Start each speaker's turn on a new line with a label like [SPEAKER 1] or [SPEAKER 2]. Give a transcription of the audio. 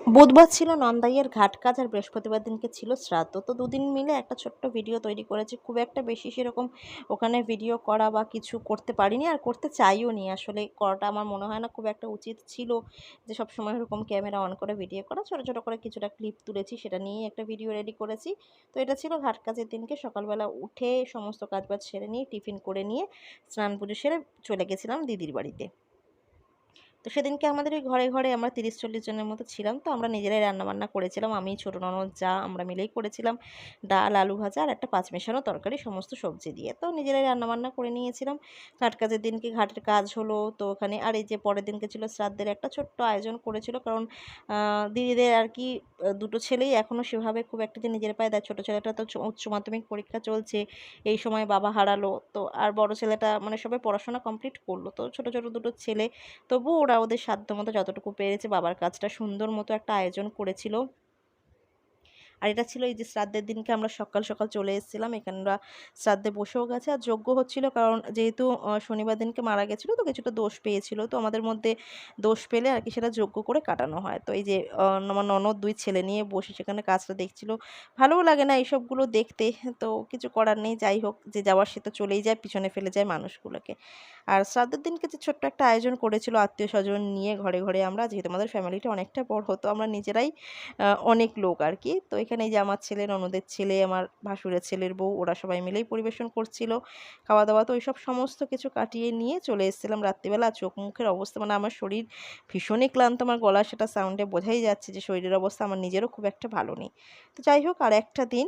[SPEAKER 1] বুধবার ছিল নন্দাইয়ের ঘাট কাজ আর বৃহস্পতিবার দিনকে ছিল শ্রাদ্ধ। তো দুদিন মিলে একটা ছোট্ট ভিডিও তৈরি করেছি। খুব একটা বেশি সেরকম ওখানে ভিডিও করা বা কিছু করতে পারিনি, আর করতে চাইও নি। আসলে করাটা আমার মনে হয় না খুব একটা উচিত ছিল যে সবসময় ওরকম ক্যামেরা অন করে ভিডিও করা। ছোটো ছোটো করে কিছুটা ক্লিপ তুলেছি, সেটা নিয়েই একটা ভিডিও রেডি করেছি। তো এটা ছিল ঘাট কাজের দিনকে সকালবেলা উঠে সমস্ত কাজবাজ সেরে নিয়ে টিফিন করে নিয়ে স্নান পুজো সেরে চলে গেছিলাম দিদির বাড়িতে। তো সেদিনকে আমাদের ওই ঘরে ঘরে আমরা ৩০-৪০ জনের মতো ছিলাম। তো আমরা নিজেরাই রান্নাবান্না করেছিলাম। আমি, ছোটো ননদ, যা আমরা মিলেই করেছিলাম। ডাল, আলু ভাজা আর একটা পাঁচ মেশানো তরকারি সমস্ত সবজি দিয়ে। তো নিজেরাই রান্নাবান্না করে নিয়েছিলাম। ঘাট কাজের দিনকে ঘাটের কাজ হলো। তো ওখানে আর এই যে পরের দিনকে ছিল শ্রাদ্ধের একটা ছোট্ট আয়োজন করেছিল। কারণ দিদিদের আর কি দুটো ছেলেই এখনও সেভাবে খুব একটা যে নিজের পায়ে দাঁড়ায়। ছোটো ছেলেটা তো উচ্চ মাধ্যমিক পরীক্ষা চলছে। এই সময় বাবা হারালো। তো আর বড় ছেলেটা মানে সবাই পড়াশোনা কমপ্লিট করলো। তো ছোটো ছোটো দুটো ছেলে, তবুও ওরা ওদের সাধ্যমতো যতটুকু পেরেছে বাবার কাজটা সুন্দর মতো একটা আয়োজন করেছিল। আর এটা ছিল এই যে শ্রাদ্ধের দিনকে আমরা সকাল সকাল চলে এসেছিলাম। এখানে ওরা শ্রাদ্ধে বসেও গেছে, আর যজ্ঞ হচ্ছিল। কারণ যেহেতু শনিবার দিনকে মারা গেছিলো, তো কিছুটা দোষ পেয়েছিল। তো আমাদের মধ্যে দোষ পেলে আর কি সেটা যজ্ঞ করে কাটানো হয়। তো এই যে আমার ননদ ২ ছেলে নিয়ে বসে সেখানে কাজটা দেখছিল। ভালোও লাগে না এইসবগুলো দেখতে, তো কিছু করার নেই। যাই হোক, যে যাওয়ার সে তো চলেই যায়, পিছনে ফেলে যায় মানুষগুলোকে। আর শ্রাদ্ধের দিনকে যে ছোট্ট একটা আয়োজন করেছিল আত্মীয়স্বজন নিয়ে ঘরে ঘরে, আমরা যেহেতু আমাদের ফ্যামিলিটা অনেকটা বড়, তো আমরা নিজেরাই অনেক লোক আর কি। তো এখানে এই যে আমার ছেলে, ননদের ছেলে, আমার ভাসুরের ছেলের বউ, ওরা সবাই মিলেই পরিবেশন করছিল খাওয়া দাওয়া। তো ওইসব সমস্ত কিছু কাটিয়ে নিয়ে চলে এসেছিলাম রাত্রিবেলা। চোখ মুখের অবস্থা মানে আমার শরীর ভীষণই ক্লান্ত। আমার গলা সেটা সাউন্ডে বোঝাই যাচ্ছে যে শরীরের অবস্থা আমার নিজেরও খুব একটা ভালো নেই। তো যাই হোক, আর একটা দিন